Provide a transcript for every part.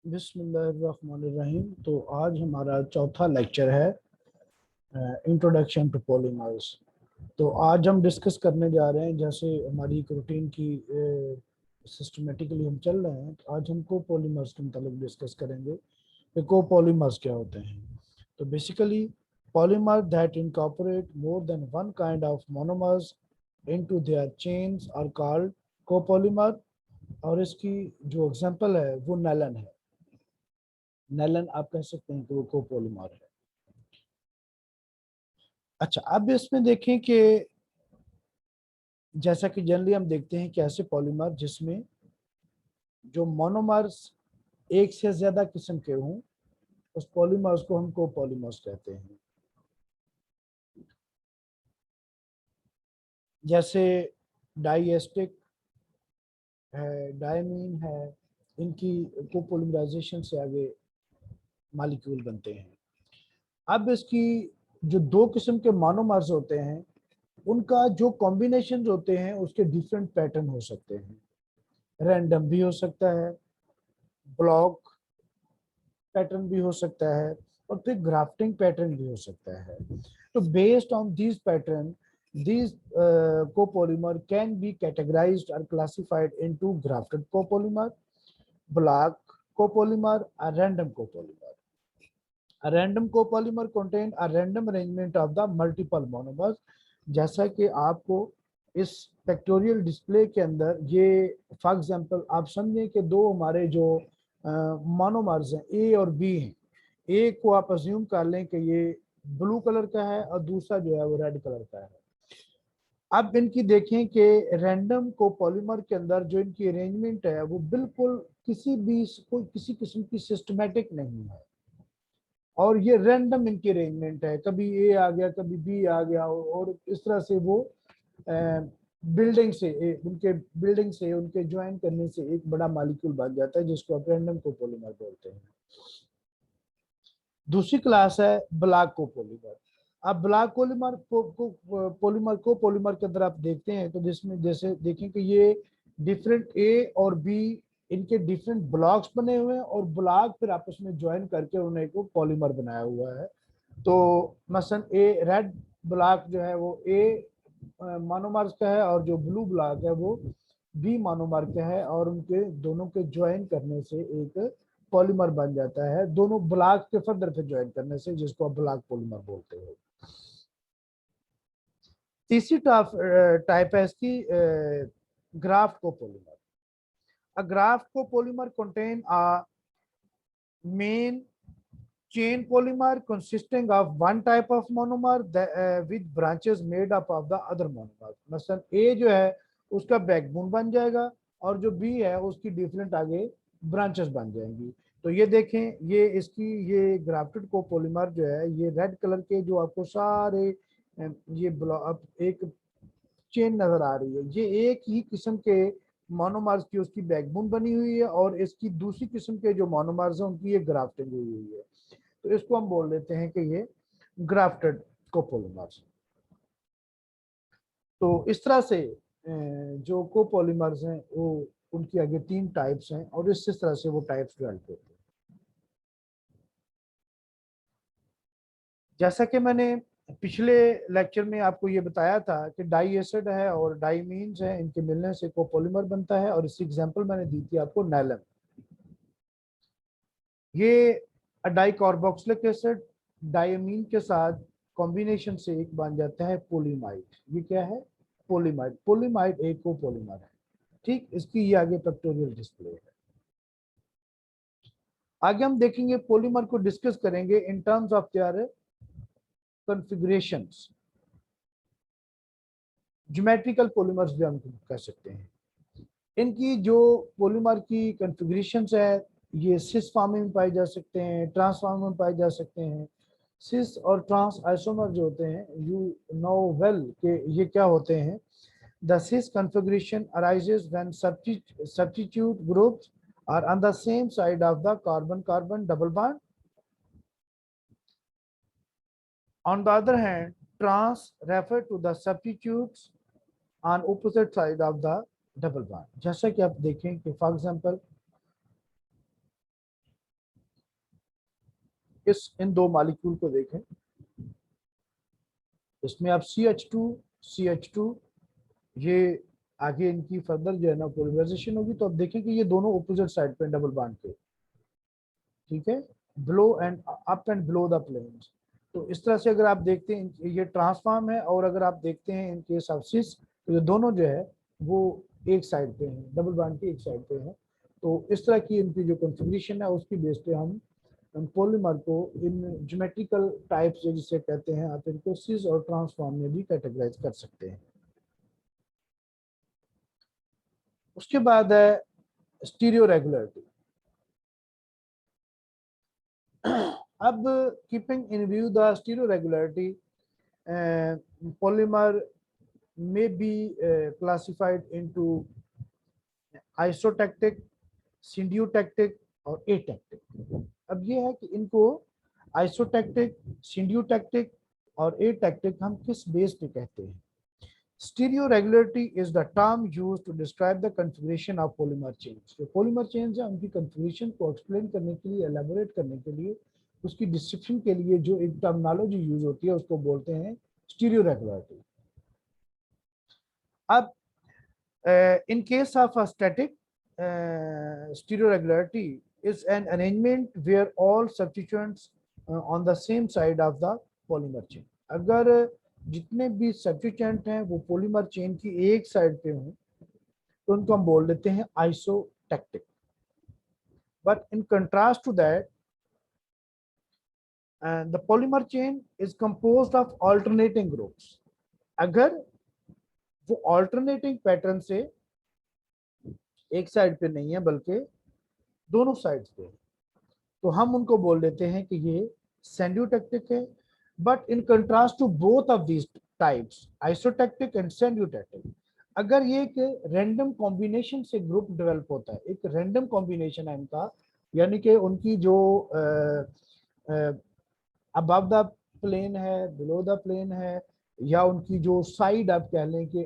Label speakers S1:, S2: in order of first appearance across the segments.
S1: बिस्मिल्लाहिर्रहमानिर्रहीम। तो आज हमारा चौथा लेक्चर है इंट्रोडक्शन टू पॉलीमर्स। तो आज हम डिस्कस करने जा रहे हैं, जैसे हमारी एक रूटीन की सिस्टमेटिकली हम चल रहे हैं, तो आज हम कोपॉलीमर्स के मतलब डिस्कस करेंगे कि कोपॉलीमर्स क्या होते हैं। तो basically polymer that incorporate more than one kind of monomers into their chains are called copolymer. और इसकी जो एग्जांपल है वो नैलन है। नैलन आप कह सकते हैं कि वो कोपॉलीमर है। अच्छा, अब इसमें देखें कि जैसा कि जनरली हम देखते हैं कि ऐसे पॉलीमर जिसमें जो मोनोमर्स एक से ज्यादा किस्म के हों, उस पॉलीमर्स को हम कोपॉलीमर्स कहते हैं। जैसे डाइएस्टिक है, डायमीन है, इनकी कोपॉलीमराइजेशन से आगे मालिक्यूल बनते हैं। अब इसकी जो दो किस्म के मोनोमर्स होते हैं, उनका जो कॉम्बिनेशन होते हैं उसके डिफरेंट पैटर्न हो सकते हैं। रैंडम भी हो सकता है, ब्लॉक पैटर्न भी हो सकता है, और फिर ग्राफ्टिंग पैटर्न भी हो सकता है। तो based on this pattern, these copolymer can be categorized or classified into grafted copolymer, block copolymer, or random copolymer. A random copolymer contain a random arrangement of the multiple monomers। जैसा कि आपको इस pictorial display के अंदर ये for example आप समझें कि दो हमारे जो मोनोमर्स हैं ए और बी हैं। ए को आप अज्यूम कर लें कि ये ब्लू कलर का है और दूसरा जो है वो रेड कलर का है। अब इनकी देखें कि रैंडम को पॉलीमर के अंदर जो इनकी अरेंजमेंट है वो बिल्कुल कोई किसी किस्म की सिस्टमेटिक नहीं है, और ये रैंडम इनकी अरेंजमेंट है। कभी ए आ गया, कभी बी आ गया, और इस तरह से वो बिल्डिंग से उनके ज्वाइन करने से एक बड़ा मॉलिक्यूल बन जाता है, जिसको आप रैंडम कोपॉलीमर बोलते हैं। दूसरी क्लास है ब्लॉक कोपॉलीमर। अब ब्लॉक पॉलीमर के अंदर आप देखते हैं तो जिसमें जैसे देखें कि ये डिफरेंट ए और बी, इनके डिफरेंट ब्लॉक्स बने हुए हैं, और ब्लॉक फिर आपस में ज्वाइन करके उन्हें को पॉलीमर बनाया हुआ है। तो मसलन ए रेड ब्लॉक जो है वो ए मोनोमर्स का है, और जो ब्लू ब्लॉक है वो बी मोनोमर का है, और उनके दोनों के ज्वाइन करने से एक पॉलीमर बन जाता है। दोनों ब्लॉक के फर्दर पे ज्वाइन करने से, जिसको आप ब्लॉक पॉलीमर बोलते हो। तीसरी टाइप है इसकी graft copolymer. A graft copolymer contain a main chain polymer consisting of one type of monomer with branches made up of the other monomers। मसलन A जो है उसका बैकबोन बन जाएगा, और जो B है उसकी डिफरेंट आगे ब्रांचेस बन जाएंगी। तो ये देखें, ये ग्राफ्टेड कोपॉलीमर जो है, ये रेड कलर के जो आपको सारे ये एक चेन नजर आ रही है, ये एक ही किस्म के मोनोमर्स की उसकी बैकबोन बनी हुई है, और इसकी दूसरी किस्म के जो मोनोमर्स हैं उनकी ये ग्राफ्टिंग हुई हुई है। तो इसको हम बोल देते हैं कि ये ग्राफ्टेड कोपॉलीमर्स। तो इस तरह से जो कोपॉलीमर्स हैं वो उनकी आगे तीन टाइप्स हैं, और इस तरह से वो टाइप्स डेवलप होते हैं। जैसा कि मैंने पिछले लेक्चर में आपको ये बताया था कि डाई एसिड है और डाईमीन्स है, इनके मिलने से कोपॉलीमर बनता है, और इसकी एग्जांपल मैंने दी थी आपको नैलन। ये डाई कार्बोक्सिलिक एसिड डायमीन के साथ कॉम्बिनेशन से एक बन जाता है पोलीमाइड। ये क्या है? पोलीमाइड। पोलीमाइड एक कोपॉलीमर है। ठीक, इसकी ये आगे पिक्टोरियल डिस्प्ले है। आगे हम देखेंगे पॉलीमर को डिस्कस करेंगे in terms of their configurations. Geometrical polymers भी हम कह सकते हैं। इनकी जो पॉलीमर की कॉन्फ़िगरेशंस है, ये सिस फॉर्म में पाए जा सकते हैं, ट्रांस फॉर्म में पाए जा सकते हैं। सिस और ट्रांस आइसोमर जो होते हैं, यू नो वेल के ये क्या होते हैं। The cis configuration arises when substitute groups are on the same side of the carbon-carbon double bond. On the other hand, trans refer to the substitutes on opposite side of the double bond। जैसा कि आप देखें कि for example in दो molecule को देखें, इसमें आप CH2 ये आगे इनकी फर्दर जो है ना पोलराइजेशन होगी, तो अब देखें कि ये दोनों ऑपोजिट साइड पे डबल बॉन्ड पे, ठीक है, below and up and below the planes. तो इस तरह से अगर आप देखते हैं ये ट्रांसफॉर्म है, और अगर आप देखते हैं इन केस ऑफ सिस तो ये दोनों जो है वो एक साइड पे हैं, डबल बॉन्ड की एक साइड पे हैं। तो इस तरह की इनकी जो कॉन्फ़िगरेशन है उसकी बेस पे हम पॉलीमर को इन ज्योमेट्रिकल टाइप्स जिसे कहते हैं, आप इनको सिस और ट्रांसफॉर्म में भी कैटेगराइज कर सकते हैं। उसके बाद है स्टीरियो रेगुलरिटी। अब keeping in view the stereo regularity, polymer may be classified into isotactic, syntactic और atactic। अब ये है कि इनको आइसोटैक्टिक, सिंड्यूटैक्टिक और एटैक्टिक हम किस बेस पे कहते हैं। Stereoregularity is the term used to describe the configuration of polymer chains. जो पॉलीमर चेन्स है उनकी कॉन्फ़िगरेशन को एक्सप्लेन करने के लिए, एलैबोरेट करने के लिए, उसकी डिस्क्रिप्शन के लिए जो एक टर्मिनोलॉजी यूज होती है उसको बोलते हैं स्टीरियो रेगुलरिटी। अब in case of a static stereoregularity is an arrangement where all substituents on the same side of the polymer chain। अगर जितने भी सब्स्टिट्यूएंट हैं वो पॉलीमर चेन की एक साइड पे हों तो उनको हम बोल देते हैं isotactic. But in contrast to that the polymer chain is composed of alternating groups. अगर वो ऑल्टरनेटिंग पैटर्न से एक साइड पे नहीं है बल्कि दोनों साइड्स पे, तो हम उनको बोल देते हैं कि ये सेंड्यूटैक्टिक है। But in contrast to both of these types, isotactic and syndiotactic, अगर ये एक रैंडम कॉम्बिनेशन से ग्रुप डेवलप होता है, एक रैंडम कॉम्बिनेशन है इनका, यानी कि उनकी जो अबव द प्लेन है, बिलो द प्लेन है, या उनकी जो साइड आप कह लें कि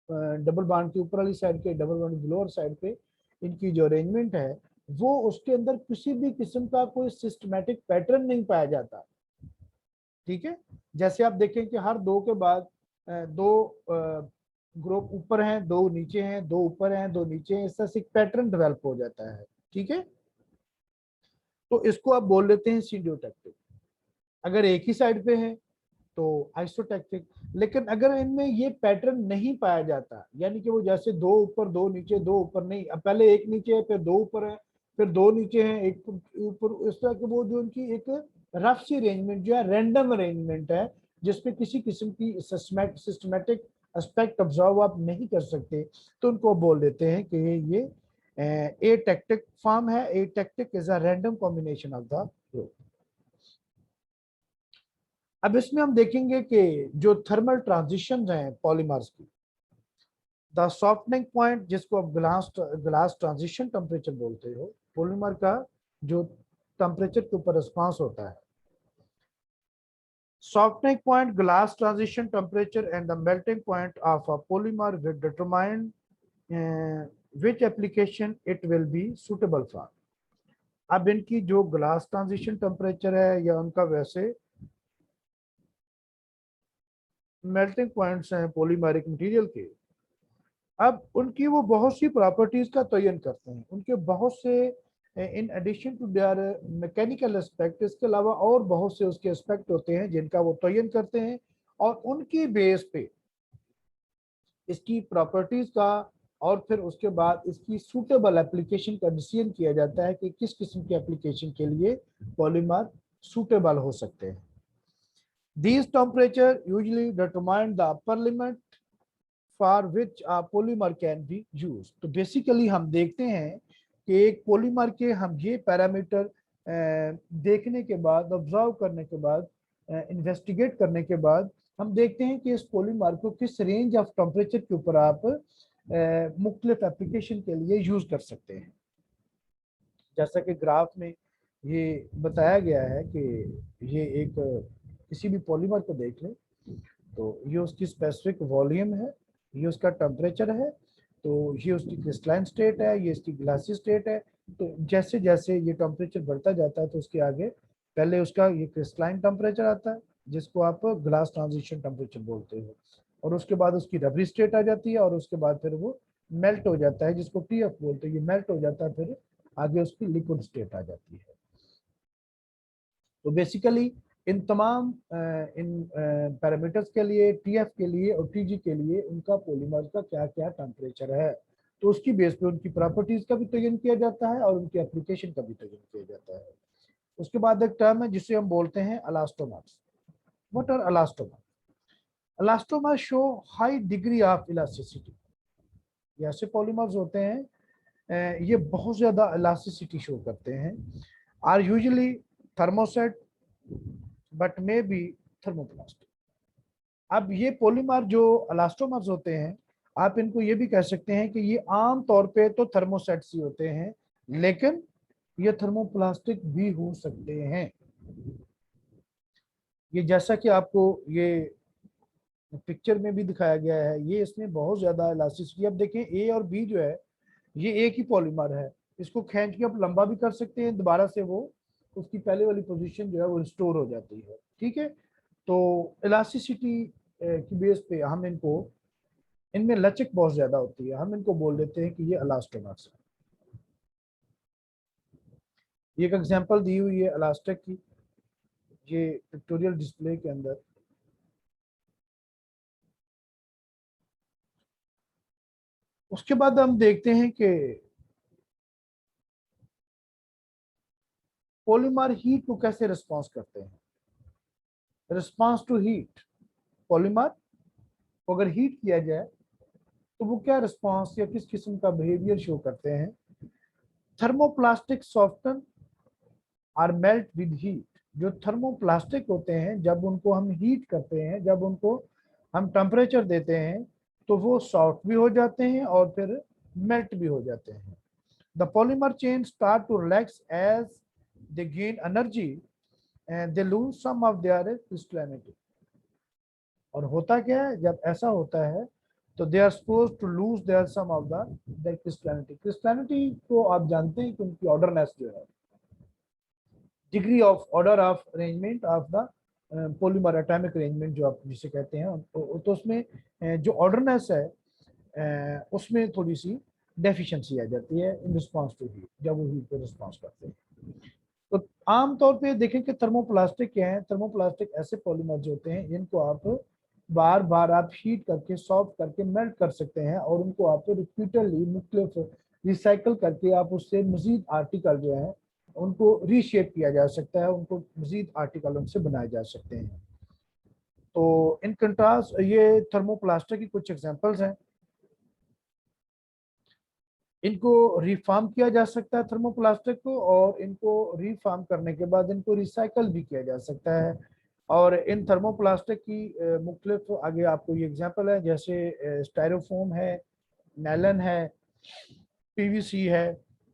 S1: डबल बॉन्ड की ऊपर वाली साइड के, डबल बॉन्ड की लोअर साइड पे इनकी जो अरेंजमेंट है वो उसके अंदर किसी भी किस्म का कोई सिस्टमैटिक पैटर्न नहीं पाया जाता। ठीक है, जैसे आप देखें कि हर दो के बाद दो ग्रुप ऊपर हैं, दो नीचे हैं, दो ऊपर हैं, दो नीचे हैं, इस तरह से एक पैटर्न डेवलप हो जाता है। ठीक है, तो इसको आप बोल लेते हैं सिंड्यूटैक्टिक। अगर एक ही साइड पे है तो आइसोटैक्टिक। लेकिन अगर इनमें ये पैटर्न नहीं पाया जाता, यानी कि वो जैसे दो ऊपर दो नीचे, दो ऊपर नहीं, अब पहले एक नीचे है फिर दो ऊपर है फिर दो नीचे हैं एक ऊपर, इस तरह के वो जो उनकी एक रफ सी अरेंजमेंट जो है, रैंडम अरेंजमेंट है, जिसपे किसी किस्म की सिस्टमैटिक एस्पेक्ट ऑब्जर्व आप नहीं कर सकते, तो उनको बोल देते हैं कि ये ए टैक्टिक फॉर्म है। Atactic is a random combination of the group. अब इसमें हम देखेंगे कि जो थर्मल ट्रांजिशन हैं पॉलीमर्स की, द सॉफ्टनिंग पॉइंट जिसको आप ग्लास ट्रांजिशन टेम्परेचर बोलते हो, पॉलीमर का जो टेम्परेचर के ऊपर रिस्पांस होता है, softening point, glass transition temperature and the melting point of a polymer will determine which application it will be suitable for। अब इनकी जो ग्लास ट्रांजिशन टेम्परेचर है या उनका वैसे मेल्टिंग पॉइंट्स हैं पॉलीमरिक मटेरियल के, अब उनकी वो बहुत सी प्रॉपर्टीज का तयन करते हैं। उनके बहुत से in addition to their mechanical aspect, इसके अलावा और बहुत से उसके एस्पेक्ट होते हैं जिनका वो तयन करते हैं, और उनकी बेस पे इसकी प्रॉपर्टीज का और फिर उसके बाद इसकी सूटेबल एप्लीकेशन का डिसीजन किया जाता है कि किस किस्म की एप्लीकेशन के लिए पॉलीमर सूटेबल हो सकते हैं। These temperature usually determine the upper limit for which a polymer can be used। तो बेसिकली हम देखते हैं कि एक पॉलीमर के हम ये पैरामीटर देखने के बाद, ऑब्जर्व करने के बाद, इन्वेस्टिगेट करने के बाद हम देखते हैं कि इस पॉलीमर को किस रेंज ऑफ टेम्परेचर के ऊपर आप मुख्तलिफ एप्लीकेशन के लिए यूज कर सकते हैं। जैसा कि ग्राफ में ये बताया गया है कि ये एक किसी भी पॉलीमर को देख लें तो ये उसकी स्पेसिफिक वॉल्यूम है, ये उसका टेम्परेचर है, तो ये उसकी क्रिस्टलाइन स्टेट है, ये इसकी ग्लासी स्टेट है, तो जैसे जैसे ये टेम्परेचर बढ़ता जाता है तो उसके आगे पहले उसका ये क्रिस्टलाइन टेम्परेचर आता है जिसको आप ग्लास ट्रांजिशन टेम्परेचर बोलते हो, और उसके बाद उसकी रबरी स्टेट आ जाती है, और उसके बाद फिर वो मेल्ट हो जाता है जिसको टीएफ बोलते हैं। ये मेल्ट हो जाता है, फिर आगे उसकी लिक्विड स्टेट आ जाती है। तो बेसिकली इन तमाम इन पैरामीटर्स के लिए, टीएफ के लिए और टीजी के लिए, उनका पॉलीमर का क्या क्या टेम्परेचर है, तो उसकी बेस पे उनकी प्रॉपर्टीज का भी तयन किया जाता है और उनकी एप्लीकेशन का भी तयन किया जाता है। उसके बाद एक टर्म है जिसे हम बोलते हैं elastomers. What are elastomer? Elastomer show high degree of elasticity. ये ऐसे पॉलीमर्स होते हैं, ये बहुत ज्यादा इलास्टिसिटी शो करते हैं। Are usually thermoset but may be thermoplastic. अब ये पॉलीमर जो इलास्टोमर्स होते हैं, आप इनको ये भी कह सकते हैं कि ये आम तौर पे तो थर्मोसेट्स ही होते हैं, लेकिन ये थर्मोप्लास्टिक भी हो सकते हैं। ये जैसा कि आपको ये पिक्चर में भी दिखाया गया है, ये इसमें बहुत ज्यादा इलास्टिसिटी। अब देखें ए और बी जो है, ये एक ही पॉलीमर है, इसको खींच के आप लंबा भी कर सकते हैं, दोबारा से वो उसकी पहले वाली पोजीशन जो है वो रिस्टोर हो जाती है। ठीक है, तो इलास्टिसिटी की बेस पे हम इनको, इनमें लचक बहुत ज्यादा होती है, हम इनको बोल देते हैं कि ये इलास्टोमर्स है। ये एक एग्जांपल दी हुई है इलास्टिक की, ये पिक्टोरियल डिस्प्ले के अंदर। उसके बाद हम देखते हैं कि पॉलीमर हीट को कैसे रिस्पॉन्स करते हैं। रिस्पॉन्स टू हीट, पॉलीमर को अगर हीट किया जाए तो वो क्या रिस्पॉन्स या किस किस्म का बिहेवियर शो करते हैं। Thermoplastic soften or melt with heat. जो थर्मोप्लास्टिक होते हैं, जब उनको हम हीट करते हैं, जब उनको हम टेम्परेचर देते हैं, तो वो सॉफ्ट भी हो जाते हैं और फिर मेल्ट भी हो जाते हैं। The polymer chain start to relax as they gain energy and they lose some of their crystallinity. और होता क्या है जब ऐसा होता है, तो they are suppose to lose their some of the their crystallinity. Crystallinity को आप जानते हैं कि उनकी ऑर्डरनेस जो है, degree of order of arrangement of the polymer, atomic arrangement जो आप जिसे कहते हैं, तो उसमें जो ऑर्डरनेस है, उसमें थोड़ी सी डेफिशिएंसी आ जाती है इन रिस्पांस टू हीट, जब वो हीट पे रिस्पांस करते हैं। तो आमतौर पे देखें कि थर्मोप्लास्टिक क्या है। थर्मोप्लास्टिक ऐसे पॉलीमर्स होते हैं जिनको आप बार बार आप हीट करके, सॉफ्ट करके मेल्ट कर सकते हैं, और उनको आप रिपीटडली मुख्तलिफ रिसाइकल करके आप उससे मजीद आर्टिकल जो है उनको रीशेप किया जा सकता है, उनको मजीद आर्टिकल उनसे बनाए जा सकते हैं। तो इन कंट्रास्ट ये थर्मोप्लास्टिक की कुछ एग्जांपल्स हैं। इनको रिफॉर्म किया जा सकता है थर्मोप्लास्टिक को, और इनको रिफॉर्म करने के बाद इनको रिसाइकल भी किया जा सकता है। और इन थर्मोप्लास्टिक की मुख्तलिफ आगे आपको ये एग्जांपल है, जैसे स्टायरोफोम है, नैलन है, पीवीसी है।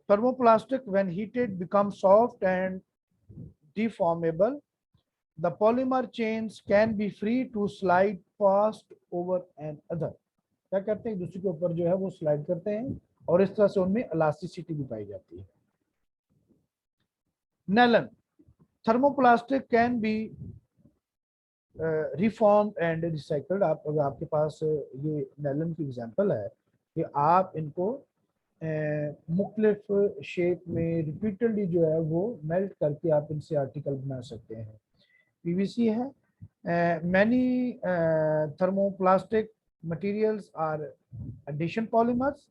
S1: Thermoplastic when heated become soft and deformable. The polymer chains can be free to slide fast over an other. क्या करते हैं, दूसरे के ऊपर जो है वो स्लाइड करते हैं, और इस तरह से उनमें इलास्टिसिटी भी पाई जाती है। Nylon, thermoplastic can be reformed and recycled. आप अगर आपके पास ये नैलन की एग्जांपल है कि आप इनको मुख्तलिफ शेप में रिपीटेडली जो है वो मेल्ट करके आप इनसे आर्टिकल बना सकते हैं। पीवीसी है, many thermoplastic materials are addition polymers,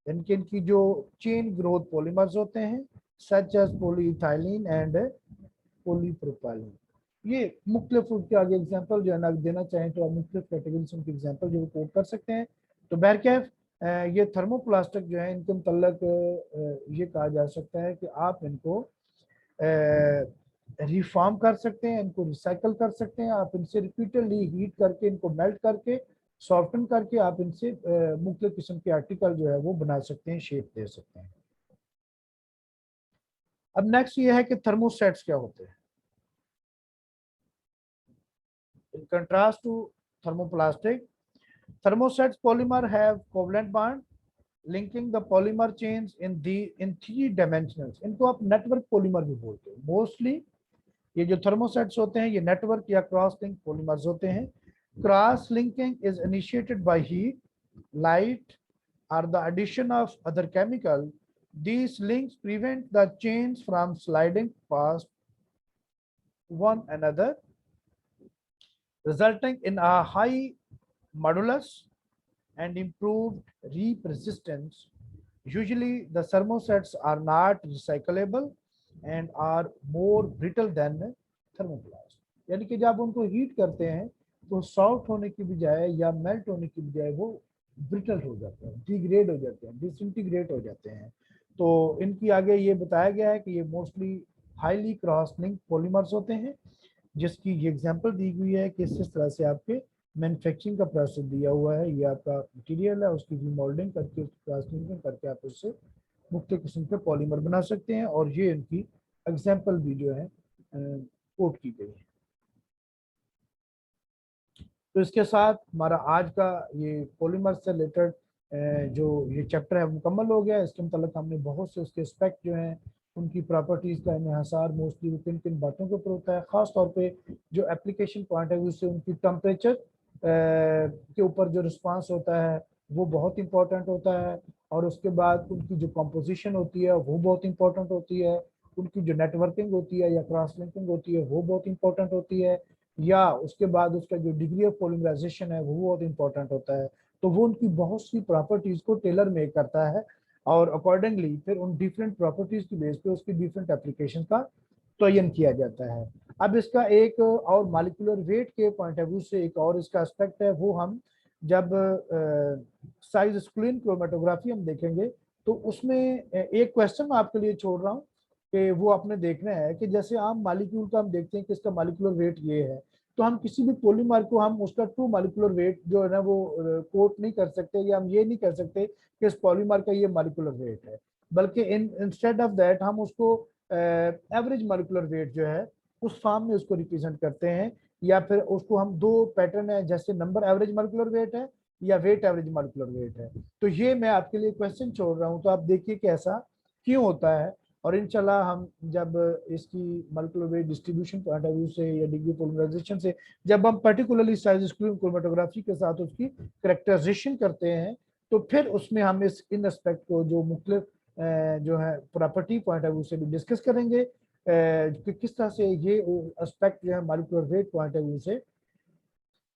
S1: इनके इनकी जो चेन ग्रोथ पॉलीमर्स होते हैं, such as polyethylene and polypropylene. ये मुख्तलिफ के आगे एग्जांपल जो है ना देना चाहें तो आप मुख्तलिफ कैटेगरीज उनके एग्जांपल जो कोट कर सकते हैं। तो बहरकैफ ये थर्मोप्लास्टिक जो है, इनके मतलब ये कहा जा सकता है कि आप इनको रिफॉर्म कर सकते हैं, इनको रिसाइकल कर सकते हैं, आप इनसे रिपीटेडली हीट करके, इनको मेल्ट करके, सॉफ्टन करके आप इनसे मुख्तलिफ किस्म के आर्टिकल जो है वो बना सकते हैं, शेप दे सकते हैं। अब नेक्स्ट ये है कि थर्मोसेट्स क्या होते हैं। In contrast to thermoplastic, thermosets polymer have covalent bond linking the polymer chains in 3 dimensionals, इनको आप नेटवर्क पॉलीमर भी बोलते हो। मोस्टली ये जो थर्मोसेट्स होते हैं ये नेटवर्क या क्रॉस लिंक पॉलीमर्स होते हैं। Cross linking is initiated by heat, light or the addition of other chemical. These links prevent the chains from sliding past one another, resulting in a high modulus and improved reap resistance. Usually the thermosets are not recyclable and are more brittle than thermoplast. यानी कि जब उनको heat करते हैं तो soft होने की बजाय या मेल्ट होने की बजाय वो ब्रिटल हो जाते हैं, डिग्रेड हो जाते हैं, डिसइंटीग्रेट हो जाते हैं। तो इनकी आगे ये बताया गया है कि ये mostly highly cross link polymers होते हैं, जिसकी ये एग्जांपल दी हुई है कि इस तरह से आपके मैन्युफैक्चरिंग का प्रोसेस दिया हुआ है। ये आपका मटेरियल है, उसकी रीमोल्डिंग करके क्रॉसलिंकिंग करके आप उससे मुख्तलिफ किस्म के पॉलीमर बना सकते हैं, और ये इनकी एग्जांपल भी जो है कोट की गई है। तो इसके साथ हमारा आज का ये पॉलीमर से रिलेटेड जो ये चैप्टर है मुकम्मल हो गया। इसके मतलब हमने बहुत से उसके एस्पेक्ट जो हैं, उनकी प्रॉपर्टीज़ का इन्हिसार मोस्टली वो किन किन बातों के ऊपर होता है, ख़ास तौर पे जो एप्लीकेशन पॉइंट है उससे उनकी टेम्परेचर के ऊपर जो रिस्पांस होता है वो बहुत इंपॉर्टेंट होता है, और उसके बाद उनकी जो कंपोजिशन होती है वो बहुत इंपॉर्टेंट होती है, उनकी जो नेटवर्किंग होती है या क्रॉस लिंकिंग होती है वो बहुत इंपॉर्टेंट होती है, या उसके बाद उसका जो डिग्री ऑफ पॉलीमराइजेशन है वो बहुत इंपॉर्टेंट होता है। तो वो उनकी बहुत सी प्रॉपर्टीज़ को टेलर मेक करता है, और अकॉर्डिंगली फिर उन डिफरेंट प्रॉपर्टीज़ की बेस पे उसकी डिफरेंट एप्लीकेशन का तयन किया जाता है। अब इसका एक और मॉलिक्यूलर वेट के पॉइंट ऑफ व्यू से एक और इसका एस्पेक्ट है, वो हम जब साइज स्क्रीन क्रोमेटोग्राफी हम देखेंगे तो उसमें एक क्वेश्चन मैं आपके लिए छोड़ रहा हूँ कि वो आपने देखना है कि जैसे आम मॉलिक्यूल का हम देखते हैं कि इसका मॉलिक्यूलर वेट ये है, तो हम किसी भी पॉलीमर को हम उसका ट्रू मॉलिक्यूलर वेट जो है ना वो कोट नहीं कर सकते, या हम ये नहीं कर सकते कि इस पॉलीमर का ये मॉलिक्यूलर वेट है, बल्कि इंस्टेड ऑफ दैट हम उसको एवरेज मॉलिक्यूलर वेट जो है उस फॉर्म में उसको रिप्रेजेंट करते हैं, या फिर उसको हम दो पैटर्न है, जैसे नंबर एवरेज मॉलिक्यूलर वेट है या वेट एवरेज मॉलिक्यूलर वेट है। तो ये मैं आपके लिए क्वेश्चन छोड़ रहा हूँ, तो आप देखिए कि ऐसा क्यों होता है, और इंशाल्लाह हम जब इसकी molecular weight distribution point of view से या डिग्री पॉलीमराइजेशन से जब हम पर्टिकुलरली साइज स्क्रीन क्रोमेटोग्राफी के साथ उसकी करेक्टराइजेशन करते हैं, तो फिर उसमें हम इस इन एस्पेक्ट को जो मुख्तलिफ जो है प्रॉपर्टी पॉइंट ऑफ व्यू से भी डिस्कस करेंगे कि किस तरह से ये एस्पेक्ट जो है molecular weight point of view से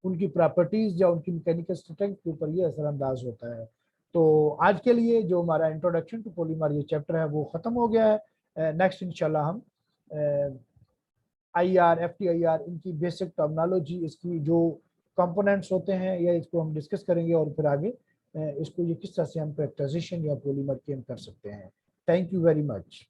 S1: उनकी प्रॉपर्टीज या उनकी मैकेनिकल स्ट्रेंथ के ऊपर ये असरअंदाज होता है। तो आज के लिए जो हमारा इंट्रोडक्शन टू पॉलीमर ये चैप्टर है वो ख़त्म हो गया है। नेक्स्ट इंशाल्लाह हम IR FTIR इनकी बेसिक टर्मिनोलॉजी, इसकी जो कंपोनेंट्स होते हैं या इसको हम डिस्कस करेंगे, और फिर आगे इसको ये किस तरह से हम कैरेक्टराइजेशन या पॉलीमर की हम कर सकते हैं। Thank you very much.